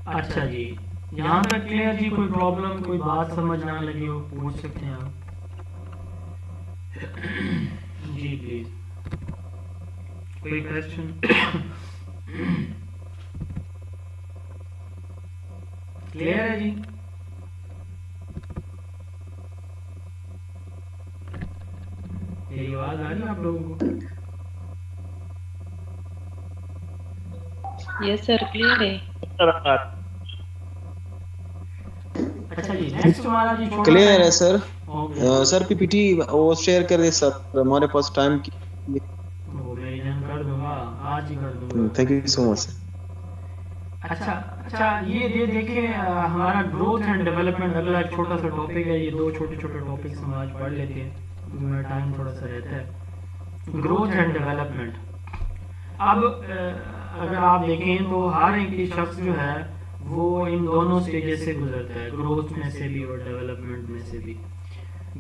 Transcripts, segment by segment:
اچھا جی، یہاں تک کلیئر جی؟ کوئی پرابلم، کوئی بات سمجھ نہ لگی ہو پوچھ سکتے ہیں آپ جی پلیز. کوئی کوشچن؟ کلیئر ہے جی؟ میری آواز آ رہی ہے آپ لوگوں کو؟ یس سر کلیئر ہے. اچھا جی، نیکسٹ ہمارا جی چھوٹا سا کلیئر ہے سر. اوکے جی. سر پی پی ٹی وہ شیئر کر دیں سر، ہمارے پاس ٹائم کی. وہ میں جان کر دوں گا، آج ہی کر دوں گا. تھینک یو سو مچ سر. اچھا اچھا، یہ دیکھیں ہمارا گروتھ اینڈ ڈیولپمنٹ اگلا ایک چھوٹا سا ٹاپک ہے. یہ دو چھوٹے چھوٹے ٹاپکس ہم آج پڑھ لیتے ہیں کیونکہ میرا ٹائم تھوڑا سا رہتا ہے. Growth and development. اب اگر آپ دیکھیں تو ہر ایک شخص جو ہے وہ ان دونوں سٹیجز سے گزرتا ہے، گروتھ میں سے بھی اور ڈیولپمنٹ میں سے بھی.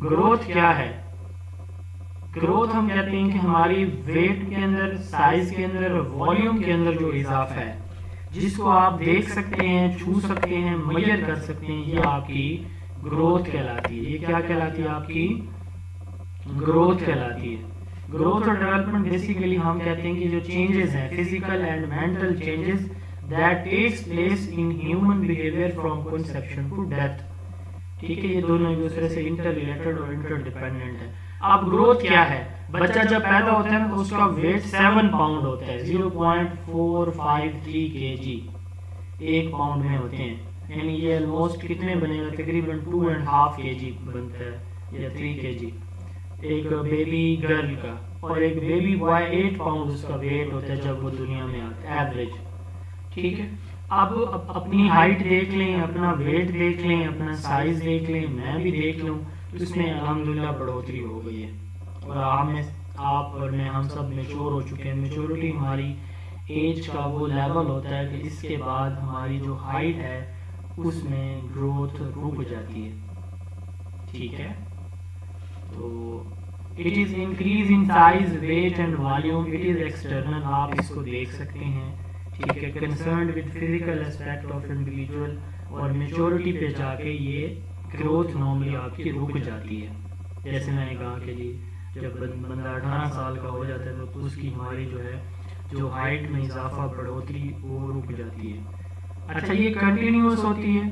گروتھ کیا ہے؟ گروتھ ہم کہتے ہیں کہ ہماری ویٹ کے اندر، سائز کے اندر، والیوم کے اندر جو اضافہ ہے، جس کو آپ دیکھ سکتے ہیں، چھو سکتے ہیں، میئر کر سکتے ہیں، یہ آپ کی گروتھ کہلاتی ہے. یہ کیا کہلاتی ہے؟ آپ کی گروتھ کہلاتی ہے. گروتھ اور ڈیولپمنٹ بیسیکلی ہم کہتے ہیں کہ جو چینجز ہیں، physical and mental changes that takes place in human behaviour from conception to death. ٹھیک ہے، یہ دونوں ایک دوسرے سے انٹر ریلیٹڈ اور انٹر ڈیپینڈنٹ ہے. اب گروتھ کیا ہے؟ بچہ جب پیدا ہوتا ہے نا تو اس کا ویٹ 7 پاؤنڈ ہوتا ہے، 0.453 کے جی 1 پاؤنڈ میں ہوتے ہیں. یعنی یہ آلموسٹ کتنے بنے گا؟ تقریباً 2.5 کے جی بنتا ہے یا 3 کے جی ایک بیبی گرل کا. اور ایک بیبی بوائے 8 پاؤنڈ اس کا ویٹ ہوتا ہے جب وہ دنیا میں آتا ہے، ایوریج. ٹھیک ہے، اب اپنی ہائٹ دیکھ لیں، اپنا ویٹ دیکھ لیں، اپنا سائز دیکھ لیں، میں بھی دیکھ لوں تو اس میں الحمدللہ بڑھوتری ہو گئی ہے. اور آپ اور میں ہم سب میچور ہو چکے ہیں. میچورٹی ہماری ایج کا وہ لیول ہوتا ہے کہ اس کے بعد ہماری جو ہائٹ ہے اس میں گروتھ رک جاتی ہے. ٹھیک ہے، تو it is increase in size, weight and volume. It is external, آپ اس کو دیکھ سکتے ہیں. ٹھیک ہے، concerned with physical aspect of individual. اور میچورٹی پہ جا کے یہ گروتھ نارملی آپ کی رک جاتی ہے. جیسے میں نے کہا کہ جی جب بندہ 18 سال کا ہو جاتا ہے تو اس کی ہماری جو ہے جو ہائٹ میں اضافہ، بڑھوتری، وہ رک جاتی ہے. اچھا، یہ کنٹینیوس ہوتی ہے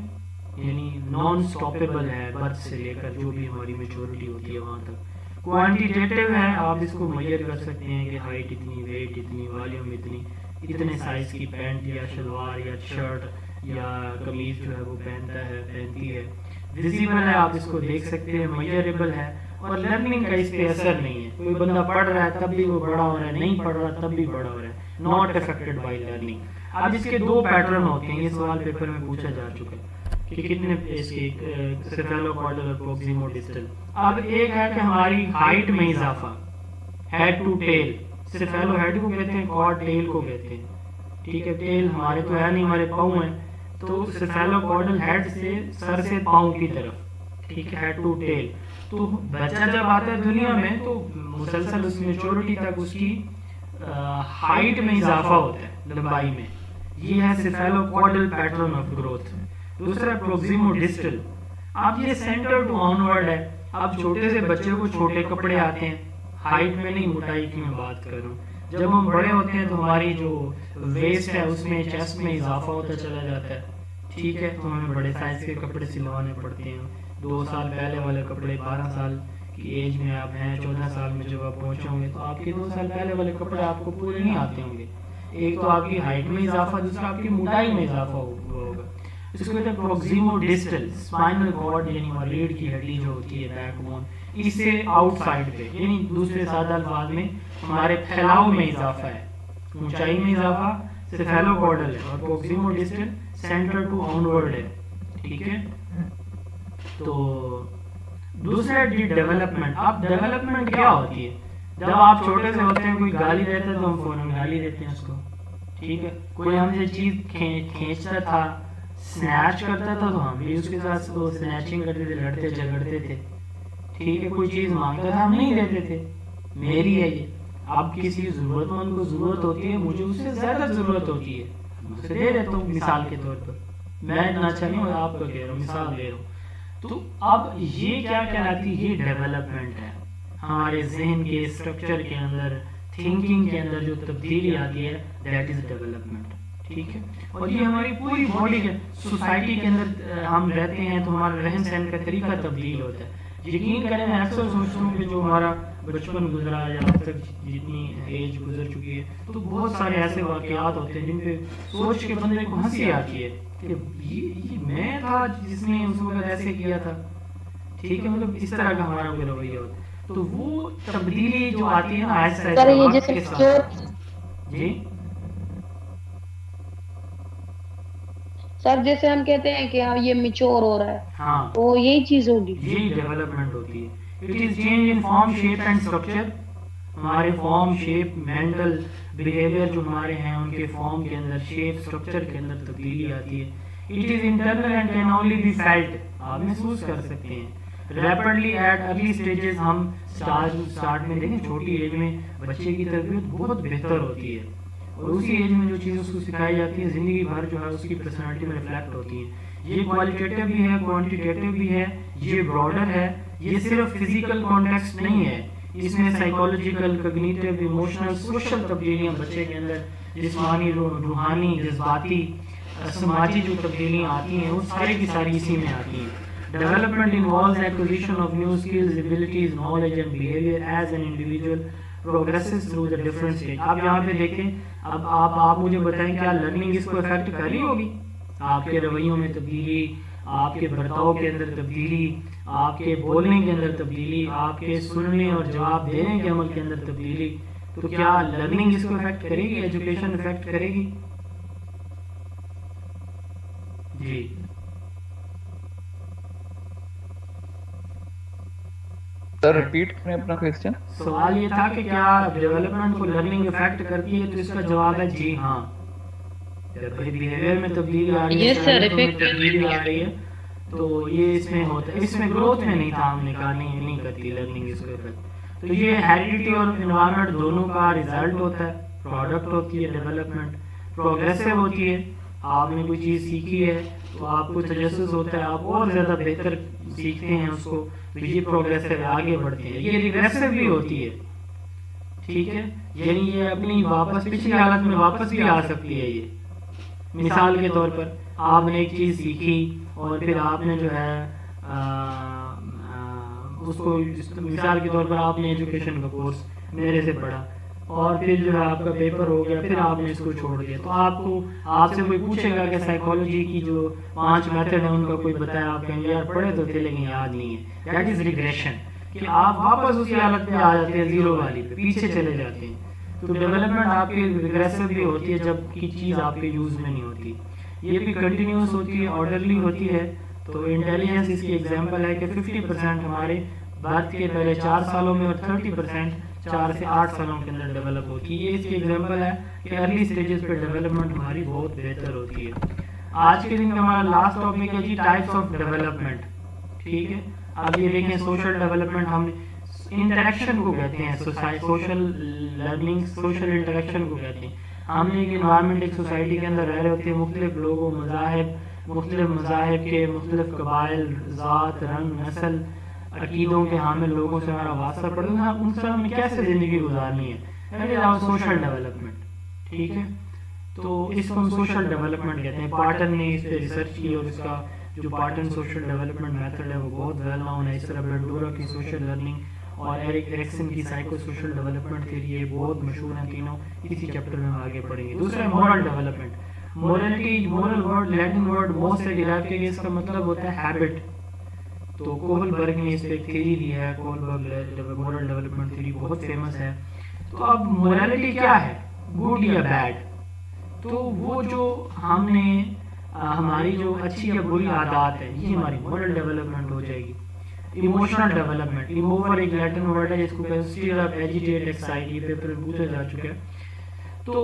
یعنی نان سٹاپیبل ہے برتھ سے لے کر جو بھی ہماری میچورٹی ہوتی ہے وہاں تک. کوانٹیٹیو ہے، آپ اس کو میئر کر سکتے ہیں کہ ہائٹ اتنی، ویٹ اتنی، والیوم اتنی، اتنے سائز کی پینٹ یا شلوار یا شرٹ یا قمیض جو ہے وہ پہنتا ہے، پہنتی ہے. ویزیبل ہے، آپ اس کو دیکھ سکتے ہیں. میئریبل ہے، اور لرننگ کا اس پہ اثر نہیں ہے. کوئی بندہ پڑھ رہا ہے تب بھی وہ بڑا ہو رہا ہے، نہیں پڑھ رہا تب بھی بڑا ہو رہا ہے. Not affected by learning. اب اس کے دو پیٹرن ہوتے ہیں، یہ سوال پیپر میں پوچھا جا چکا ہے کہ کتنے اس کی سیفالوکارڈل اور پروکسیمو ڈسٹل. اب ایک ہے کہ ہماری ہائٹ میں اضافہ، ہیڈ ٹو ٹیل. سیفالو ہیڈ کو کہتے ہیں، کارڈ ٹیل کو کہتے ہیں. ٹھیک ہے، ٹیل ہمارے تو ہے نہیں، ہمارے پاؤں ہیں. تو سیفالوکارڈل ہیڈ سے، سر سے پاؤں کی طرف. ٹھیک ہے، ہیڈ ٹو ٹیل. تو بچہ جب آتا ہے دنیا میں تو مسلسل اس میچورٹی تک اس کی ہائٹ میں اضافہ ہوتا ہے، لمبائی میں. یہ ہے سیفالوکارڈل پیٹرن آف گروتھ. دوسرا پروکسیمو ڈسٹل. اب یہ سینٹر ٹو آنورڈ ہے. اب چھوٹے سے بچے کو چھوٹے کپڑے آتے ہیں، ہائٹ میں نہیں، موٹائی کی میں بات کر رہا ہوں. جب ہم بڑے ہوتے ہیں تو ہماری جو ویسٹ ہے اس میں، چیسٹ میں اضافہ ہوتا چلا جاتا ہے. ٹھیک ہے، تو ہمیں بڑے سائز کے کپڑے سلوانے پڑتے ہیں. 2 سال پہلے والے کپڑے، 12 سال کی ایج میں آپ ہیں، 14 سال میں جب آپ پہنچے ہوں گے تو آپ کے 2 سال پہلے والے کپڑے آپ کو پورے نہیں آتے ہوں گے. ایک تو آپ کی ہائٹ میں اضافہ، دوسرا آپ کی موٹائی میں اضافہ ہوا ہوگا. اس کو کہتے ہیں پروکسیمو ڈسٹل. اسپائنل کارڈ یعنی ریڑھ کی ہڈی جو ہوتی ہے، بیک بون، اس سے آؤٹ سائڈ پہ، یعنی دوسرے سادہ الفاظ میں ہمارے پھیلاؤ میں اضافہ ہے، اونچائی میں اضافہ سیفالوکارڈل ہے، اور پروکسیمو ڈسٹل سینٹر ٹو آنورڈ ہے. ٹھیک ہے، تو دوسرا ڈیولپمنٹ. اب ڈیولپمنٹ کیا ہوتی ہے؟ جب آپ چھوٹے سے ہوتے ہیں، کوئی گالی دیتا ہے تو ہم فوراً گالی دیتے ہیں اس کو. ٹھیک ہے، کوئی ہم سے چیز کھینچتا تھا، سنیچ کرتا تھا تو ہم بھی اس کے ساتھ سنیچنگ کرتے تھے، لڑتے جھگڑتے تھے. ٹھیک ہے، کوئی چیز مانگتا تھا ہم نہیں دیتے تھے، میری ہے یہ. اب کسی ضرورت مند کو ضرورت ہوتی ہے، مجھے اس سے زیادہ ضرورت ہوتی ہے، میں اسے دے دیتا ہوں مثال کے طور پر. میں نہ چاہیے اور آپ کو کہہ رہا ہوں، مثال دے رہا ہوں. تو اب یہ کیا کہلاتی ہے؟ یہ ڈیولپمنٹ ہے. ہمارے ذہن کے اسٹرکچر کے اندر، تھنکنگ کے اندر جو تبدیلی آتی ہے، دیٹ از ڈیولپمنٹ. ٹھیک ہے. اور یہ ہماری پوری باڈی کے سوسائٹی کے اندر ہم رہتے ہیں تو ہمارا رہن سہن کا طریقہ تبدیل ہوتا ہے. یقین کریں میں اکثر سوچتا ہوں کہ جو ہمارا بچپن گزرا یا اب تک جتنی ایج گزر چکی ہے، تو بہت سارے ایسے واقعات ہوتے ہیں جن پہ سوچ کے بندے کو ہنسی آتی ہے کہ یہ میں تھا جس نے اس وقت ایسے کیا تھا. ٹھیک ہے. مطلب اس طرح کا ہمارا کوئی رویہ ہوتا ہے. تو وہ تبدیلی جو آتی ہے نا آہستہ سر آہستہ یہ وقت جیسے کے ساتھ. جی سر جیسے ہم کہتے ہیں کہ ہاں یہ میچور ہو رہا ہے، ہاں، تو یہی چیز ہوگی. یہی ڈیولپمنٹ ہوتی ہے. It is change in form, shape and structure. ہمارے فارم، شیپ، مینٹل بیہیویئر جو ہمارے ہیں ان کے فارم کے اندر، شیپ، اسٹرکچر کے اندر تبدیلی آتی ہے. It is internal and can only be felt. آپ محسوس کر سکتے ہیں. Rapidly at early stages. ہم اسٹارٹ میں دیکھیں چھوٹی ایج میں بچے کی تربیت بہت بہتر ہوتی ہے، اور اسی ایج میں جو چیزیں اس کو سکھائی جاتی ہے زندگی بھر جو ہے اس کی پرسنالٹی میں ریفلیکٹ ہوتی ہیں. یہ کوالٹیٹیو بھی ہے، کوانٹیٹیو بھی ہے، یہ براڈر ہے. یہ صرف فزیکل کانٹیکسٹ نہیں ہے، اس میں سائیکولوجیکل، کگنیٹیو، ایموشنل، سوشل تبدیلیاں بچے کے اندر، جسمانی، روحانی، جذباتی، سماجی جو تبدیلیاں آتی ہیں وہ ساری کی ساری اسی میں آتی ہیں. Development involves acquisition of new skills, abilities, knowledge and behaviour as an individual progresses through the different stage. اب یہاں پہ دیکھیں، اب آپ مجھے بتائیں کیا لرننگ اس کو افیکٹ کر رہی ہوگی؟ آپ کے رویوں میں تبدیلی، آپ کے برتاؤ کے اندر تبدیلی، آپ کے بولنے کے اندر تبدیلی، آپ کے سننے اور جواب دینے کے عمل کے اندر تبدیلی. تو کیا لرننگ اس کو افیکٹ کرے گی؟ ایجوکیشن افیکٹ کرے گی؟ جی سر ریپیٹ کریں اپنا کویسچن. سوال یہ تھا کہ کیا ڈیولپمنٹ کو لرننگ افیکٹ کرتی ہے؟ تو اس کا جواب ہے جی ہاں. جب بیہیویئر میں تبدیلی آ رہی ہے، صلاحیتوں میں تبدیلی آ رہی ہے، تو یہ اس میں ہوتا ہے. اس میں گروتھ میں نہیں تھا، ہم نے کہا نہیں کرتی لرننگ اس کو افیکٹ. تو یہ ہیریڈیٹی اور انوائرمنٹ دونوں کا ریزلٹ ہوتا ہے، پروڈکٹ ہوتی ہے ڈیولپمنٹ. پروگریسو ہوتی ہے. آپ نے کوئی چیز سیکھی ہے تو آپ کو تجسس ہوتا ہے، آپ اور زیادہ بہتر سیکھتے ہیں اس کو، تو یہ پروگریسو ہے، آگے بڑھتے ہیں. یہ ریگریسو بھی ہوتی ہے. ٹھیک ہے. یعنی یہ اپنی واپس پچھلی حالت میں واپس بھی آ سکتی ہے. یہ مثال کے طور پر آپ نے ایک چیز سیکھی اور پھر آپ نے جو ہے اس کو، مثال کے طور پر آپ نے ایجوکیشن کا کورس میرے سے پڑھا اور پھر جو ہے آپ کا پیپر ہو گیا، پھر آپ نے اس کو چھوڑ دیا. تو آپ سے کوئی پوچھے گا کہ سائیکالوجی کی جو 5 میتھڈ ہیں ان کا کوئی بتایا، آپ کہیں گے یار پڑھے تو تھے لیکن یاد نہیں ہے. دیٹ از ریگریشن، کہ آپ واپس اسی حالت پہ آ جاتے ہیں، زیرو والی پہ پیچھے چلے جاتے ہیں. تو ڈیولپمنٹ آپ کی ریگریسو بھی ہوتی ہے جب کی چیز آپ کے یوز میں نہیں ہوتی. یہ بھی کنٹینیوس ہوتی ہے، آرڈرلی ہوتی ہے. تو انٹیلیجنس اس کی ایگزامپل ہے کہ 50% ہمارے برتھ کے پہلے 4 سالوں میں اور 30% 4 سے 8 سالوں کے اندر ڈیولپ ہوتی ہے. یہ اس کی ایگزامپل ہے کہ ارلی سٹیجز پہ ڈیولپمنٹ ہماری بہت بہتر ہوتی ہے. آج کے دن کا ہمارا لاسٹ ٹاپک ہے جی ٹائپس آف ڈیولپمنٹ. ٹھیک ہے. اب یہ دیکھیں سوشل ڈیولپمنٹ ہم انٹریکشن کو کہتے ہیں، سوشل لرننگ سوشل انٹریکشن کو کہتے ہیں. ہم نے ایک انوائرمنٹ، ایک سوسائٹی کے اندر رہ رہے ہوتے ہیں، مختلف لوگوں، مختلف مذاہب کے، مختلف قبائل، ذات، رنگ، نسل، عقیدوں کے حامل لوگوں سے ہمارا واسطہ پڑتا ہے. ان سے ہمیں کیسے زندگی گزارنی ہے، سوشل ڈیولپمنٹ. ٹھیک ہے. تو اس کو ہم سوشل ڈیولپمنٹ کہتے ہیں. پارٹن نے اس پہ ریسرچ کی اور اس کا جو پارٹن سوشل ڈیولپمنٹ میتھڈ ہے وہ بہت ویل نون ہے. اس طرح بینڈورا کی سوشل لرننگ اور ایرک ایرکسن کی سائیکو سوشل ڈیولپمنٹ تھیوری، یہ بہت مشہور ہیں تینوں. اسی چیپٹر میں ہم آگے پڑھیں گے. دوسرا moral development. Morality, moral word Latin word مور سے ڈیرائیو کیا گیا، اس کا مطلب ہوتا ہے ہیبٹ. تو کوہل برگ نے اس پہ ایک تھیوری دی ہے، کوہل برگ مورل ڈیولپمنٹ تھیوری بہت فیمس ہے. تو اب مورالٹی کیا ہے، گڈ یا بیڈ؟ تو وہ جو ہم نے ہماری جو اچھی یا بری عادات ہے یہ ہماری مورل ڈیولپمنٹ ہو جائے گی. ایموشنل ڈیولپمنٹ، ایموور ایک لیٹن ورڈ ہے جس کو اسٹیٹ آف ایجیٹیٹ ایکسائٹ، یہ پیپر پوچھا جا چکا ہے. تو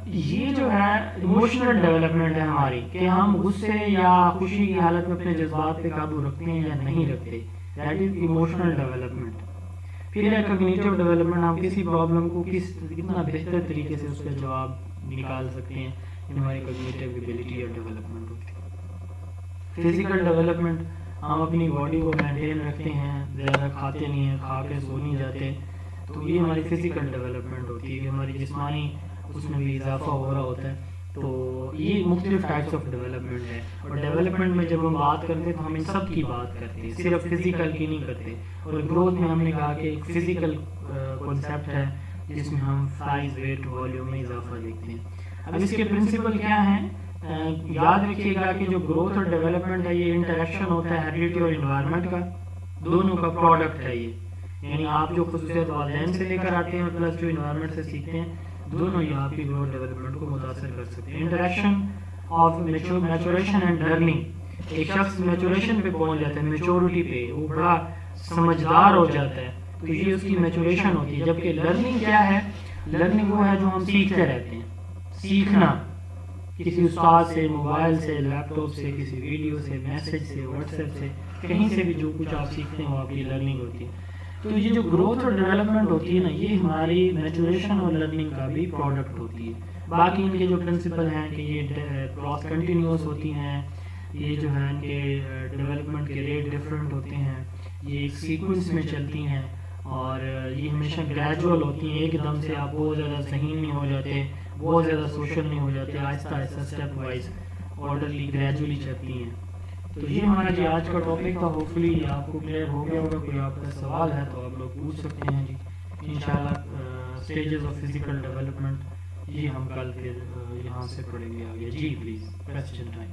یہ جو ہے ایموشنل ڈیولپمنٹ ہے ہماری، کہ ہم غصے یا خوشی کی حالت میں اپنے جذبات پہ قابو رکھتے ہیں یا نہیں رکھتے. That is emotional development. پھر ہے کوگنیٹو ڈیولپمنٹ، ہم کسی پرابلم کو کتنا بہتر طریقے سے اس کا جواب نکال سکتے ہیں، ہماری کوگنیٹو ایبلٹی اور ڈیولپمنٹ ہوتی ہے. فزیکل ڈیولپمنٹ ہم اپنی باڈی کو مینٹین رکھتے ہیں, زیادہ کھاتے نہیں ہیں, کھا کے سو نہیں جاتے, تو یہ ہماری فزیکل ڈیولپمنٹ ہوتی ہے کہ ہماری جسمانی اس میں بھی اضافہ ہو رہا ہوتا ہے. تو یہ مختلف ٹائپس آف ڈیولپمنٹ ہے, اور ڈیولپمنٹ میں جب ہم بات کرتے ہیں تو ہم ان سب کی بات کرتے ہیں, صرف فزیکل کی نہیں کرتے. اور گروتھ میں ہم نے کہا کہ ایک فزیکل کانسیپٹ ہے جس میں ہم سائز, ویٹ, والیوم میں اضافہ دیکھتے ہیں. اب اس کے پرنسپل کیا ہیں, یاد رکھیے گا کہ جو گروتھ اور ڈیولپمنٹ ہے یہ انٹریکشن ہوتا ہے ہیریڈیٹی اور انوائرمنٹ کا, دونوں کا پروڈکٹ ہے یہ. یعنی آپ جو خصوصیت والدین سے لے کر آتے ہیں پلس جو انوائرمنٹ سے سیکھتے ہیں, دونوں ہی آپ کی گروتھ ڈیولپمنٹ کو متاثر کر سکتے ہیں. Interaction of maturation and learning, ایک شخص میچوریشن پہ پہنچ جاتا ہے, میچورٹی پہ, وہ بڑا سمجھدار ہو جاتا ہے, تو یہ اس کی میچوریشن ہوتی ہے. جبکہ لرننگ کیا ہے, لرننگ وہ ہے جو ہم سیکھتے رہتے ہیں. سیکھنا کسی استاد سے, موبائل سے, لیپ ٹاپ سے, کسی ویڈیو سے, میسج سے, واٹس ایپ سے, کہیں سے بھی جو کچھ آپ سیکھتے ہیں وہ آپ کی لرننگ ہوتی ہے. تو یہ جو گروتھ اور ڈیولپمنٹ ہوتی ہے نا, یہ ہماری میچوریشن اور لرننگ کا بھی پروڈکٹ ہوتی ہے. باقی ان کے جو پرنسپل ہیں کہ یہ کراس کنٹینیوس ہوتی ہیں, یہ جو ہے ان کے ڈیولپمنٹ کے ریٹ ڈفرینٹ ہوتے ہیں, یہ ایک سیکوینس میں چلتی ہیں, اور یہ ہمیشہ گریجول ہوتی ہیں. ایک دم سے آپ بہت زیادہ ذہین نہیں ہو جاتے, بہت زیادہ سوشل نہیں ہو جاتے, آہستہ آہستہ اسٹیپ وائز آرڈرلی گریجولی چلتی ہیں. تو یہ ہمارا جو آج کا ٹاپک تھا, ہوپ فلی آپ کو کلیئر ہو گیا ہوگا. کوئی آپ کا سوال ہے تو آپ لوگ پوچھ سکتے ہیں جی. انشاءاللہ اسٹیجز آف فزیکل ڈیولپمنٹ یہ ہم کل پھر یہاں سے پڑھیں گے آگے. جی پلیز, کویسچن ٹائم.